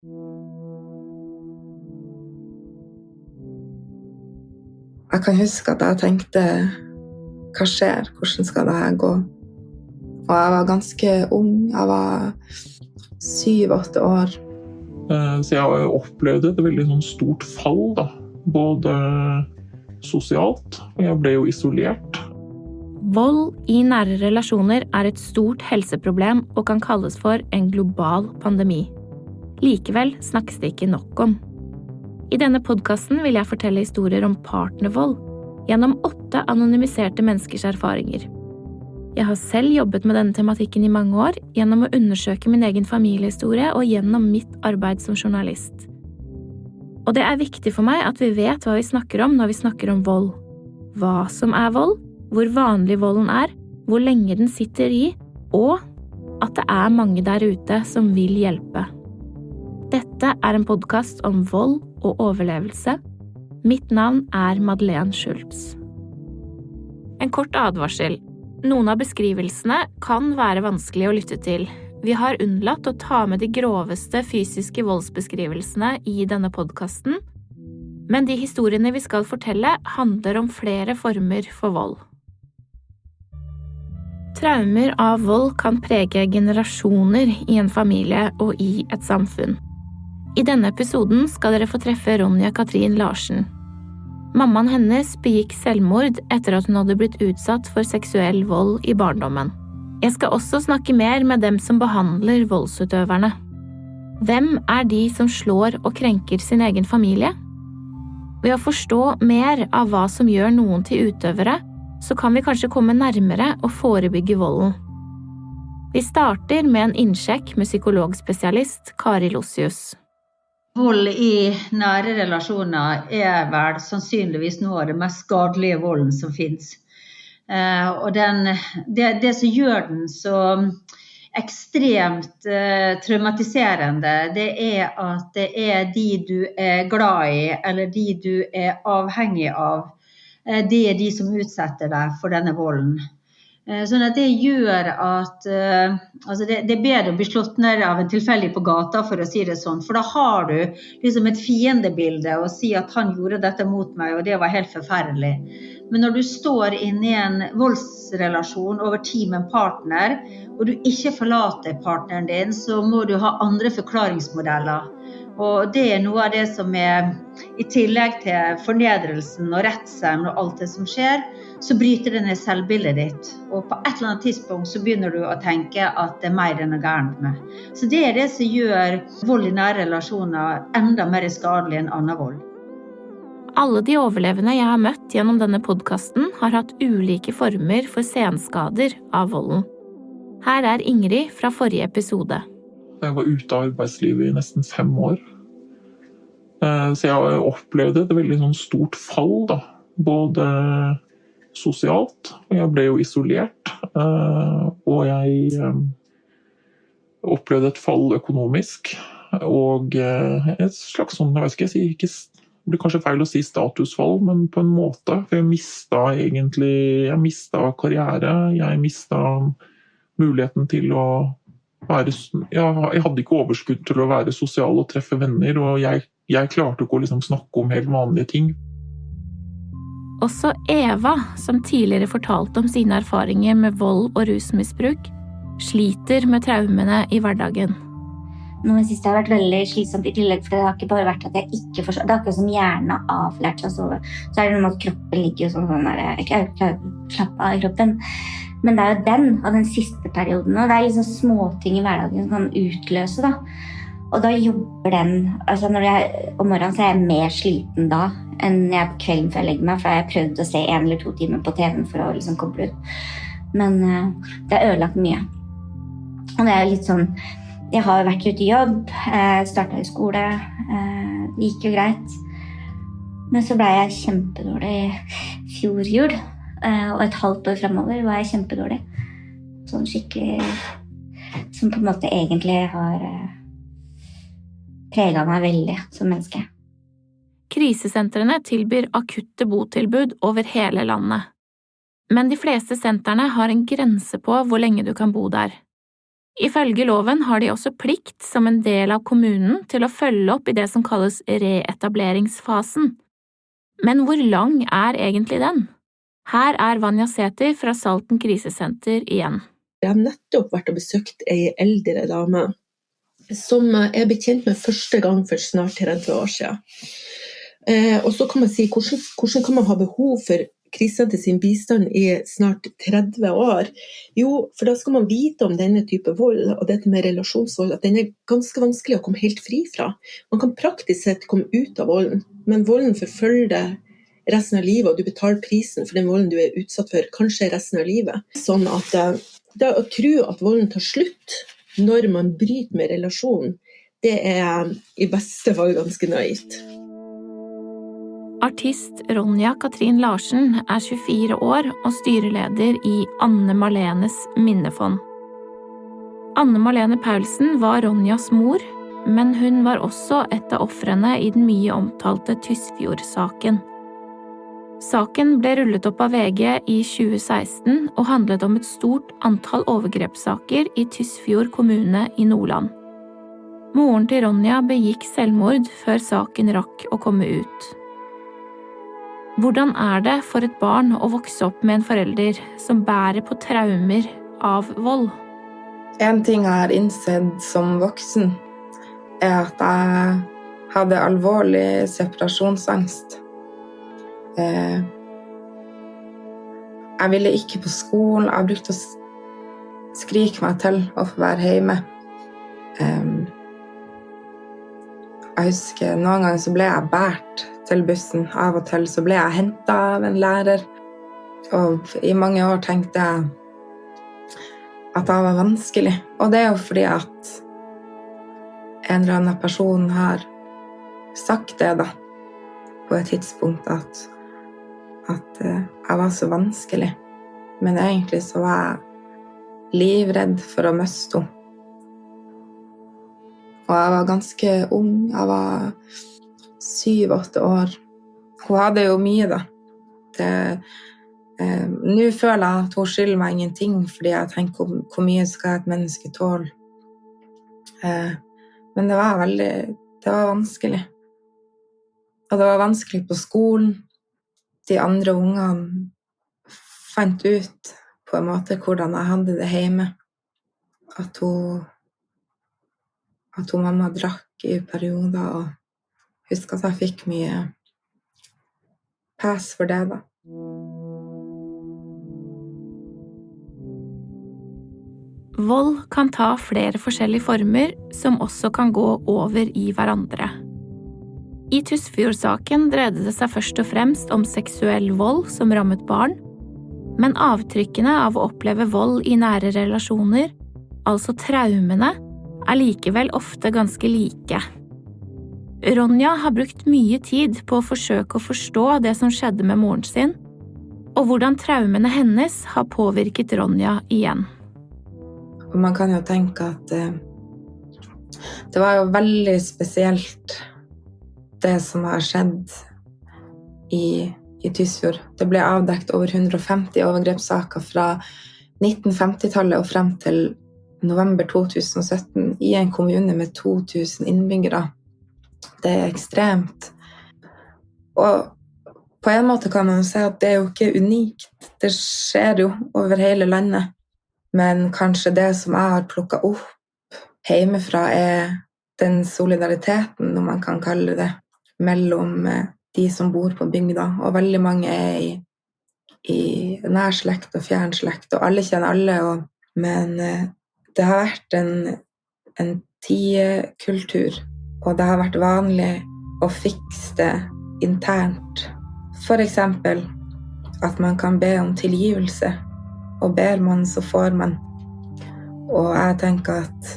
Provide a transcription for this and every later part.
Jeg kan huske at jeg tenkte, hva skjer? Hvordan skal det her gå? Og jeg var ganske ung, jeg var 7-8 år. Så jeg har opplevd et veldig sånn stort fall, da. Både sosialt, og jeg ble jo isolert. Vold i nære relasjoner er et stort helseproblem og kan kalles for en global pandemi. Likevel snakkes det ikke nok om. I denne podcasten vil jeg fortelle historier om partnervold gjennom 8 anonymiserte menneskers erfaringer. Jeg har selv jobbet med denne tematikken i mange år gjennom å undersøke min egen familiehistorie og gjennom mitt arbeid som journalist. Og det er viktig for meg at vi vet hva vi snakker om når vi snakker om vold. Hva som er vold, hvor vanlig volden er, hvor lenge den sitter i, og at det er mange der ute som vil hjelpe. Dette er en podcast om vold og overlevelse. Mitt navn er Madeleine Schultz. En kort advarsel. Noen av beskrivelsene kan være vanskelig å lytte til. Vi har unnlatt å ta med de groveste fysiske voldsbeskrivelsene i denne podcasten, men de historiene vi skal fortelle handler om flere former for vold. Traumer av vold kan prege generasjoner i en familie og i et samfunn. I denne episoden skal dere få treffe Ronja Katrin Larsen. Mammaen hennes begikk selvmord etter at hun hadde blitt utsatt for seksuell vold i barndommen. Jeg skal også snakke mer med dem som behandler voldsutøverne. Hvem er de som slår og krenker sin egen familie? Ved å forstå mer av hva som gjør noen til utøvere, så kan vi kanskje komme nærmere og forebygge volden. Vi starter med en innsjekk med psykologspesialist Kari Lossius. Vold i nære relasjoner er vel sannsynligvis noe av det mest skadelige volden som finnes. Og det som gjør den så ekstremt traumatiserende, det er at det er de du er glad i, eller de du er avhengig av, det er de som utsetter deg for denne volden. Sånn at det gjør at det er bedre å bli slått ned av en tilfeldig på gata, for å si det sånn, for da har du liksom et fiendebilde og si at han gjorde dette mot meg, og det var helt forferdelig. Men når du står inne i en voldsrelasjon over tid med en partner, og du ikke forlater partneren din, så må du ha andre forklaringsmodeller. Og det er noe av det som er, i tillegg til fornedrelsen og redselen og alt det som skjer, så bryter det ned selvbildet ditt. Og på et eller annet tidspunkt så begynner du å tenke at det er mer enn noe gærent med. Så det er det som gjør vold i nære relasjoner enda mer skadelig enn annen vold. Alle de overlevende jeg har møtt gjennom denne podcasten har hatt ulike former for senskader av volden. Her er Ingrid fra forrige episode. Jeg var ute av arbeidslivet i nesten 5 år. Så jeg har opplevd et veldig sånn stort fall, da. Både sosialt, og jeg ble jo isolert. Og jeg opplevde et fall økonomisk. Og et slags sånn, jeg vet ikke, det blir kanskje feil å si statusfall, men på en måte. For jeg mistet karriere, jeg mistet muligheten til å jeg hadde ikke overskudd til å være sosial og treffe venner, og jeg klarte ikke å liksom snakke om helt vanlige ting. Også Eva, som tidligere fortalte om sine erfaringer med vold og rusmisbruk, sliter med traumene i hverdagen. Nå synes det har vært veldig slitsomt i tillegg, for det har ikke bare vært at jeg ikke forstår. Det er akkurat som hjernen har avlært seg å sove. Så er det noe med at kroppen ligger sånn der, jeg klarer å slappe av i kroppen. Men det er jo den siste perioden, og det er liksom småting i hverdagen som kan utløse da. Og da jobber altså om morgenen så er jeg mer sliten da enn jeg på kvelden før jeg legger meg, for jeg har prøvd å se 1 eller 2 timer på TV for å liksom koble ut. Men det har ødelagt mye. Og det er litt sånn, jeg har vært ute i jobb, startet i skole, det gikk jo greit. Men så ble jeg kjempedårlig fjor jul. Og et halvt år fremover var jeg kjempedårlig. Sånn skikkelig, som på en måte egentlig har preget meg veldig som menneske. Krisesentrene tilbyr akutte botilbud over hele landet. Men de fleste sentrene har en grense på hvor lenge du kan bo der. Ifølge loven har de også plikt som en del av kommunen til å følge opp i det som kalles reetableringsfasen. Men hvor lang er egentlig den? Her er Vanja Sæther fra Salten krisesenter igjen. Jeg har nettopp vært og besøkt en eldre dame som jeg ble kjent med første gang for snart 30 år siden. Og så kan man si, hvordan kan man ha behov for krisesenter sin bistand i snart 30 år? Jo, for da skal man vite om denne type vold, og dette med relasjonsvold, at den er ganske vanskelig å komme helt fri fra. Man kan praktisk sett komme ut av volden, men volden forfølger deg resten av livet, og du betaler prisen for den volden du er utsatt for, kanskje resten av livet. Sånn at det å tro at volden tar slutt når man bryter med relasjonen, det er i beste fall ganske naivt. Artist Ronja Katrin Larsen er 24 år og styreleder i Anne Malenes minnefond. Anne Malene Paulsen var Ronjas mor, men hun var også et av ofrene i den mye omtalte Tysfjord-saken. Saken ble rullet opp av VG i 2016 og handlet om et stort antall overgrepssaker i Tysfjord kommune i Nordland. Moren til Ronja begikk selvmord før saken rakk å komme ut. Hvordan er det for et barn å vokse opp med en forelder som bærer på traumer av vold? En ting jeg har innsett som voksen, er at jeg hadde alvorlig separasjonsangst. Jeg ville ikke på skolen, jeg brukte å skrike meg til å få være hjemme. Jeg husker noen ganger så ble jeg båret til bussen, av og til så ble jeg hentet av en lærer, og i mange år tenkte jeg at det var vanskelig, og det er jo fordi at en eller annen person har sagt det da, på et tidspunkt at jeg var så vanskelig, men egentlig så var jeg livredd for å miste henne. Og jeg var ganske ung, jeg var 7-8 år. Hun hadde jo mye da. Nå føler jeg at hun skylder meg ingenting, fordi jeg tenker hvor mye skal et menneske tåle. Men det var vanskelig. Og det var vanskelig på skolen. De andre ungene fant ut på en måte hvordan jeg hadde det hjemme. At mamma drakk i perioder, og husker at jeg fikk mye pes for det da. Vold kan ta flere forskjellige former som også kan gå over i hverandre. I Tysfjord-saken dreide det seg først og fremst om seksuell vold som rammet barn, men avtrykkene av å oppleve vold i nære relasjoner, altså traumene, er likevel ofte ganske like. Ronja har brukt mye tid på å forsøke å forstå det som skjedde med moren sin, og hvordan traumene hennes har påvirket Ronja igjen. Og man kan jo tenke at det var jo veldig spesielt det som har skjedd i Tysfjord. Det ble avdekt over 150 overgrepssaker fra 1950-tallet og frem til november 2017 i en kommune med 2000 innbyggere. Det er ekstremt. Og på en måte kan man si at det er jo ikke unikt. Det skjer jo over hele landet. Men kanskje det som jeg har plukket opp hjemmefra er den solidariteten, om man kan kalle det, mellom de som bor på bygda. Og veldig mange er i nær slekt og fjern slekt, og alle kjenner alle. Men det har vært en tiekultur, og det har vært vanlig å fikse det internt. For eksempel at man kan be om tilgivelse, og ber man så får man. Og jeg tenker at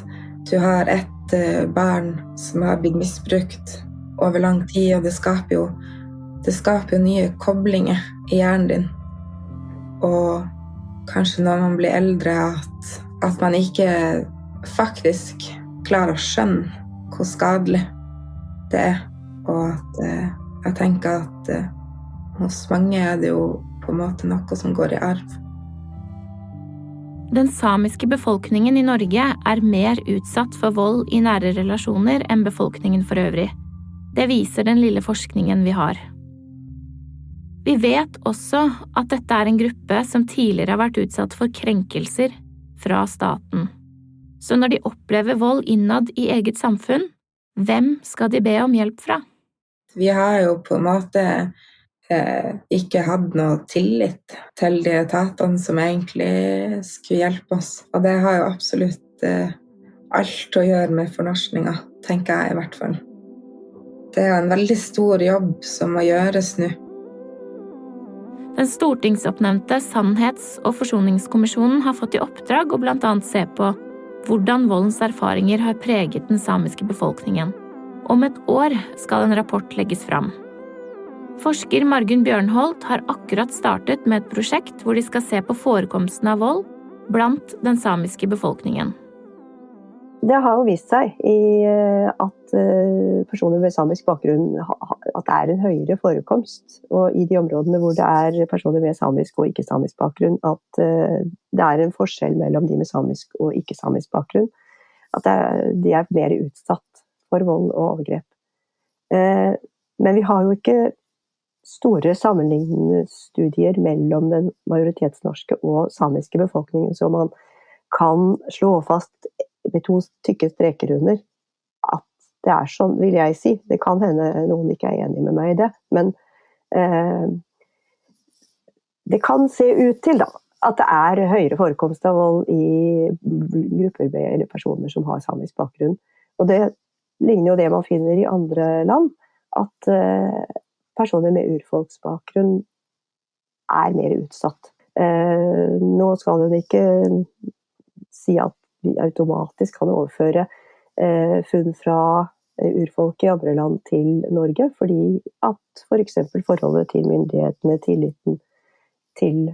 du har et barn som har blitt misbrukt over lang tid, og det skaper jo nye koblinger i hjernen din. Og kanskje når man blir eldre at man ikke faktisk klarer å skjønne hvor skadelig det er. Og at jeg tenker at hos mange er det jo på en måte noe som går i arv. Den samiske befolkningen i Norge mer utsatt for vold i nære relasjoner enn befolkningen for øvrig. Det viser den lille forskningen vi har. Vi vet også at dette en gruppe som tidligere har vært utsatt for krenkelser fra staten. Så når de opplever vold innad i eget samfunn, hvem skal de be om hjelp fra? Vi har jo på en måte ikke hatt noe tillit til de etatene som egentlig skulle hjelpe oss. Og det har jo absolutt alt å gjøre med fornorskninga, tenker jeg i hvert fall. Det en veldig stor jobb som må gjøres nå. Den stortingsoppnevnte Sannhets- og forsoningskommisjonen har fått i oppdrag å blant annet se på hvordan voldens erfaringer har preget den samiske befolkningen. Om et år skal en rapport legges fram. Forsker Margunn Bjørnholt har akkurat startet med et prosjekt hvor de skal se på forekomsten av vold blant den samiske befolkningen. Det har jo vist seg at personer med samisk bakgrunn at det en høyere forekomst, og i de områdene hvor det personer med samisk og ikke-samisk bakgrunn, at det en forskjell mellom de med samisk og ikke-samisk bakgrunn, at de mer utsatt for vold og overgrep. Men vi har jo ikke store sammenlignende studier mellom den majoritetsnorske og samiske befolkningen, så man kan slå fast med 2 tykke streker under at det sånn, vil jeg si. Det kan hende noen ikke enig med meg i det, men det kan se ut til da, at det høyere forekomst av vold i grupper eller personer som har samisk bakgrunn. Og det ligner jo det man finner i andre land, at personer med urfolksbakgrunn mer utsatt. Nå skal hun ikke si at vi automatisk kan overføre funn fra urfolk i andre land til Norge, fordi at for eksempel forholdet til myndighetene, tilliten til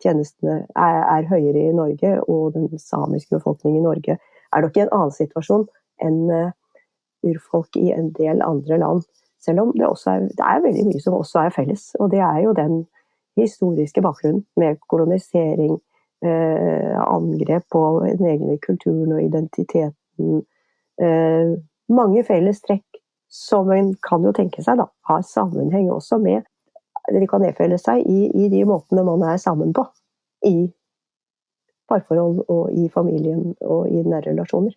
tjenestene høyere i Norge, og den samiske befolkningen i Norge nok i en annen situasjon enn urfolk i en del andre land, selv om det også det veldig mye som også felles, og det jo den historiske bakgrunnen med kolonisering, angrep på den egne kulturen og identiteten. Mange felles trekk som en kan jo tenke seg da, har sammenheng også med, de kan nedfelle seg i de måtene man sammen på, i parforhold og i familien og i nære relasjoner.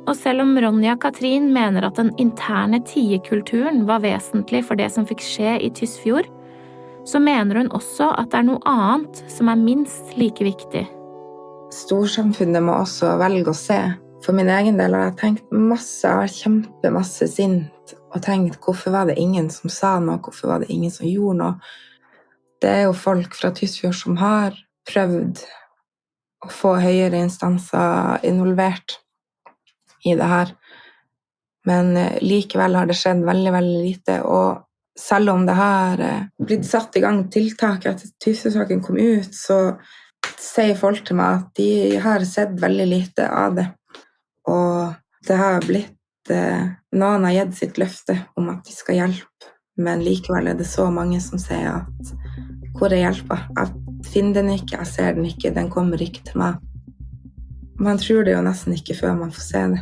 Og selv om Ronja Katrin mener at den interne tiekulturen var vesentlig for det som fikk skje i Tysfjord, så mener hun også at det noe annet som minst like viktig. Storsamfunnet må også velge å se. For min egen del har jeg tenkt masse, jeg har kjempemasse sint, og tenkt hvorfor var det ingen som sa noe, hvorfor var det ingen som gjorde noe. Det jo folk fra Tysfjord som har prøvd å få høyere instanser involvert i det her. Men likevel har det skjedd veldig, veldig lite, og selv om det har blitt satt i gang tiltak etter Tysfjordsaken kom ut, så sier folk til meg at de har sett veldig lite av det. Og det har blitt noen har gitt sitt løfte om at de skal hjelpe, men likevel det så mange som sier at hvor hjelpa? Jeg finner den ikke, jeg ser den ikke, den kommer ikke til meg. Man tror det jo nesten ikke før man får se det.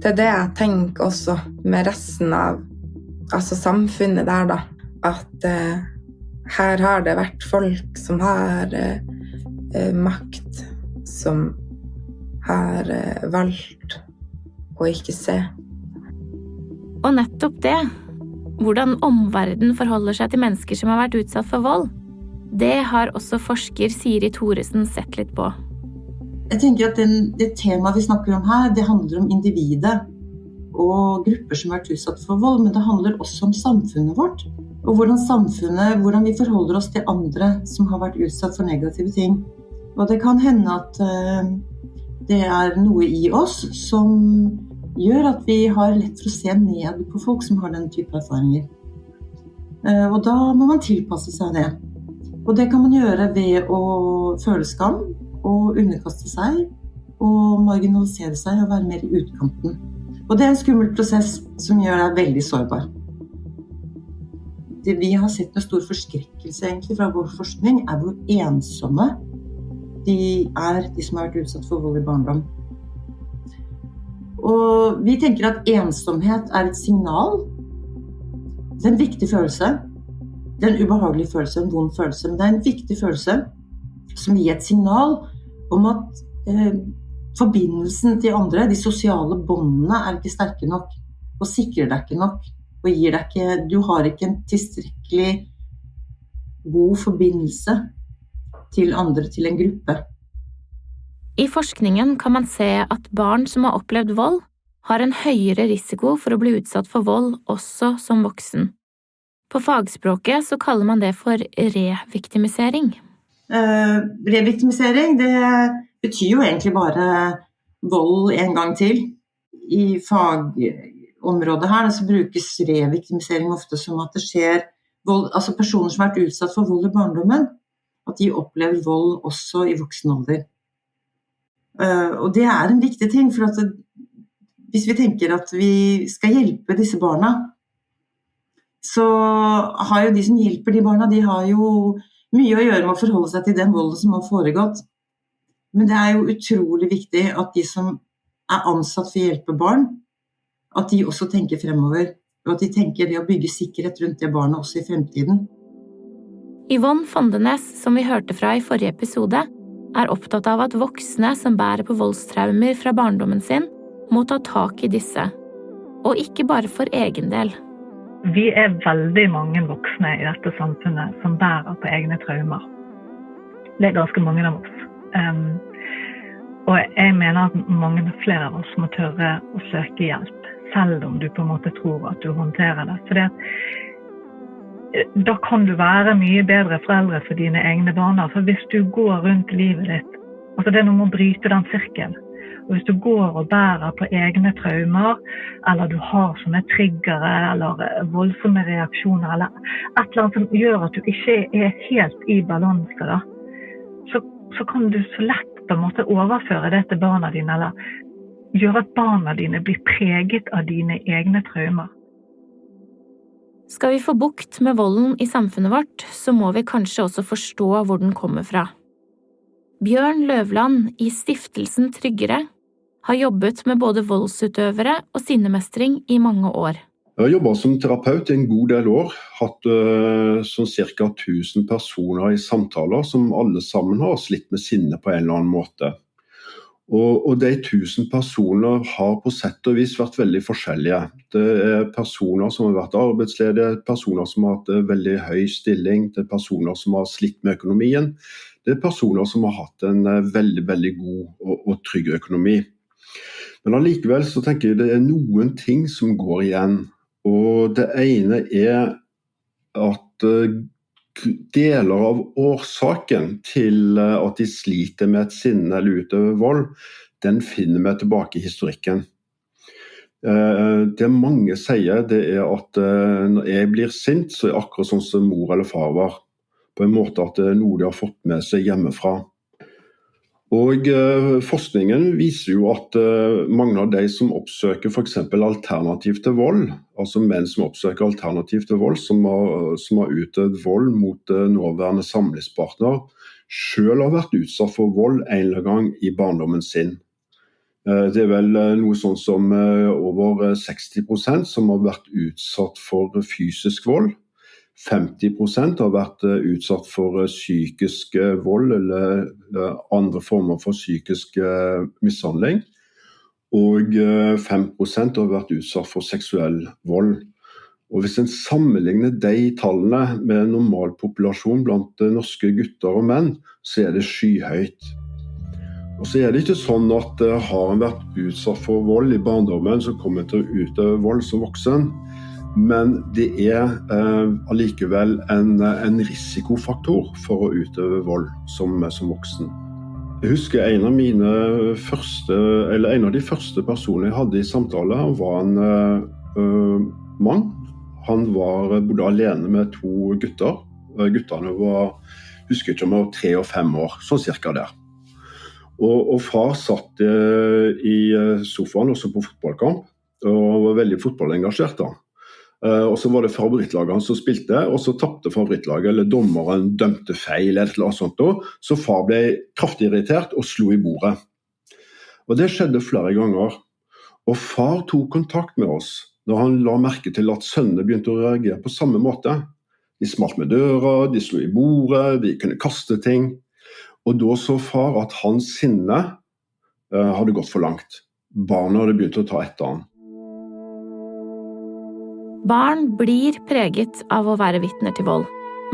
Det det jeg tenker også med resten av samfunnet der da, at her har det vært folk som har makt, som har valgt å ikke se. Og nettopp det, hvordan omverdenen forholder seg til mennesker som har vært utsatt for vold, det har også forsker Siri Thoresen sett litt på. Jeg tenker at det temaet vi snakker om her, det handler om individet og grupper som har vært utsatt for vold, men det handler også om samfunnet vårt, og hvordan vi forholder oss til andre som har vært utsatt for negative ting. Og det kan hende at det noe i oss som gjør at vi har lett for å se ned på folk som har den type erfaringer. Og da må man tilpasse seg det. Og det kan man gjøre ved å føle skam, og underkaste seg, og marginalisere seg og være mer i utkanten. Og det en skummel prosess som gjør deg veldig sårbar. det vi har sett med stor forskrekkelse egentlig fra vår forskning, hvor ensomme de som har vært utsatt for vold i barndom. Og vi tenker at ensomhet et signal. Det en viktig følelse. Det en ubehagelig følelse, en vond følelse, men det en viktig følelse som gir et signal om at forbindelsen til andre, de sosiale båndene ikke sterke nok, og sikrer deg ikke nok, og gir deg ikke, du har ikke en tilstrekkelig god forbindelse til andre, til en gruppe. I forskningen kan man se at barn som har opplevd vold, har en høyere risiko for å bli utsatt for vold også som voksen. På fagspråket så kaller man det for reviktimisering. Reviktimisering, det betyr jo egentlig bare vold en gang til. I fagområdet her så brukes reviktimisering ofte som at det skjer vold, altså personer som har vært utsatt for vold i barndommen, at de opplever vold også i voksen alder. Og det en viktig ting, for at hvis vi tenker at vi skal hjelpe disse barna, så har jo de som hjelper de barna, de har jo mye å gjøre med å forholde seg til den volden som har foregått. Men det jo utrolig viktig at de som ansatt for å hjelpe barn, at de også tenker fremover, og at de tenker det å bygge sikkerhet rundt det barnet også i fremtiden. Yvonne Fondenes, som vi hørte fra i forrige episode, opptatt av at voksne som bærer på voldstraumer fra barndommen sin, må ta tak i disse, og ikke bare for egen del. Vi veldig mange voksne i dette samfunnet som bærer på egne traumer. Det ganske mange av oss. Og jeg mener at mange flere av oss må tørre å søke hjelp, selv om du på en måte tror at du håndterer det. For da kan du være mye bedre foreldre for dine egne barn. For hvis du går rundt livet ditt, altså det noe med å bryte den sirkelen. Og hvis du går og bærer på egne traumer, eller du har sånne triggere, eller voldsomme reaksjoner, eller et eller annet som gjør at du ikke helt i balanse, da, så kan du så lett på en måte overføre det til barna dine, eller gjøre at barna dine blir preget av dine egne traumer. Skal vi få bukt med volden i samfunnet vårt, så må vi kanskje også forstå hvor den kommer fra. Bjørn Løvland i Stiftelsen Tryggere har jobbet med både voldsutøvere og sinnemestring i mange år. Jeg har jobbet som terapeut i en god del år, hatt sånn cirka 1000 personer i samtaler som alle sammen har slitt med sinne på en eller annen måte. Og de 1000 personer har på sett og vis vært veldig forskjellige. Det personer som har vært arbeidsledige, personer som har hatt veldig høy stilling, det personer som har slitt med økonomien, det personer som har hatt en veldig, veldig god og trygg økonomi. Men allikevel så tenker jeg det noen ting som går igjen. Og det ene at deler av årsaken til at de sliter med et sinne eller utøver vold, den finner vi tilbake i historikken. Det mange sier, det at når jeg blir sint, så akkurat sånn som mor eller far var. På en måte at det noe de har fått med seg hjemmefra. Og forskningen viser jo at mange av de som oppsøker for eksempel alternativ til vold, altså menn som oppsøker alternativ til vold, som har utøvd vold mot nåværende samlivspartner, selv har vært utsatt for vold en eller annen gang i barndommen sin. Det vel noe sånn som over 60% som har vært utsatt for fysisk vold. 50% har vært utsatt for psykisk vold eller andre former for psykisk mishandling, og 5% har vært utsatt for seksuell vold. Og hvis en sammenligner de tallene med normalpopulasjon blant norske gutter og menn, så det skyhøyt. Og så det ikke sånn at har en vært utsatt for vold i barndommen, så kommer en til å utøve vold som voksen. Men det allikevel en risikofaktor for å utøve vold som voksen. Jeg husker en av de første personene jeg hadde i samtale, han var en mann. Han bodde alene med 2 gutter. Gutterne husker ikke om det var 3 og 5 år, sånn cirka der. Og far satt i sofaen også på fotballkamp, og var veldig fotballengasjert da. Og så var det favorittlagene som spilte, og så tappte favorittlaget, eller dommeren dømte feil, eller noe sånt. Så far ble kraftig irritert og slo i bordet. Og det skjedde flere ganger. Og far tok kontakt med oss når han la merke til at sønnene begynte å reagere på samme måte. De smalt med døra, de slo i bordet, de kunne kaste ting. Og da så far at hans sinne hadde gått for langt. Barna hadde begynt å ta etter han. Barn blir preget av å være vitner til vold.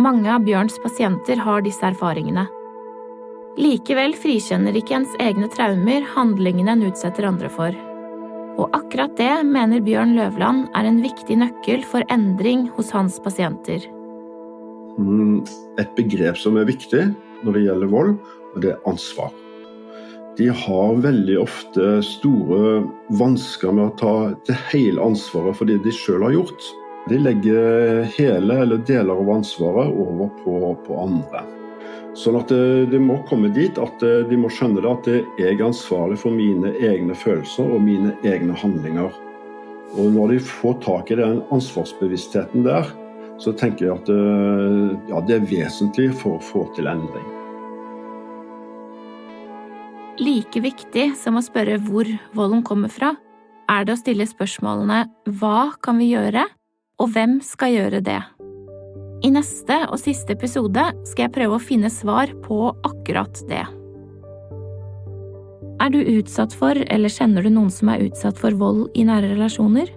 Mange av Bjørns pasienter har disse erfaringene. Likevel frikjenner ikke ens egne traumer handlingene en utsetter andre for. Og akkurat det mener Bjørn Løvland er en viktig nøkkel for endring hos hans pasienter. Et begrep som er viktig når det gjelder vold, og det er ansvar. De har veldig ofte store vansker med å ta det hele ansvaret for det de selv har gjort. De legger hele eller deler av ansvaret over på andre. Sånn at det må komme dit at de må skjønne det at jeg er ansvarlig for mine egne følelser og mine egne handlinger. Og når de får tak i den ansvarsbevisstheten der, så tenker jeg at det er vesentlig for å få til endring. Like viktig som å spørre hvor volden kommer fra, er det å stille spørsmålene «Hva kan vi gjøre?» og «Hvem skal gjøre det?» I neste og siste episode skal jeg prøve å finne svar på akkurat det. Er du utsatt for, eller kjenner du noen som er utsatt for vold i nære relasjoner?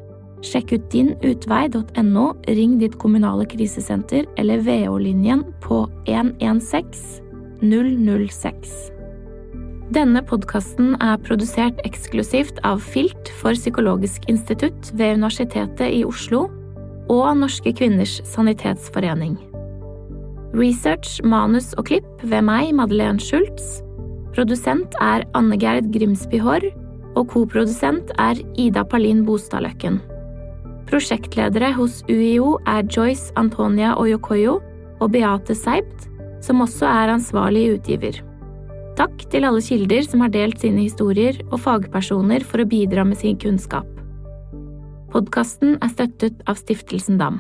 Sjekk ut dinutvei.no, ring ditt kommunale krisesenter eller VO-linjen på 116 006. Denne podcasten er produsert eksklusivt av FILT for Psykologisk Institutt ved Universitetet i Oslo og Norske Kvinners Sanitetsforening. Research, manus og klipp ved meg, Madeleine Schultz. Produsent er Anne-Gerd Grimsby Haarr, og koprodusent er Ida Palin Bostadløkken. Prosjektledere hos UiO er Joyce Antonia Oyokoyo og Beate Seibt, som også er ansvarlig utgiver. Takk til alle kilder som har delt sine historier og fagpersoner for å bidra med sin kunnskap. Podcasten er støttet av Stiftelsen Dam.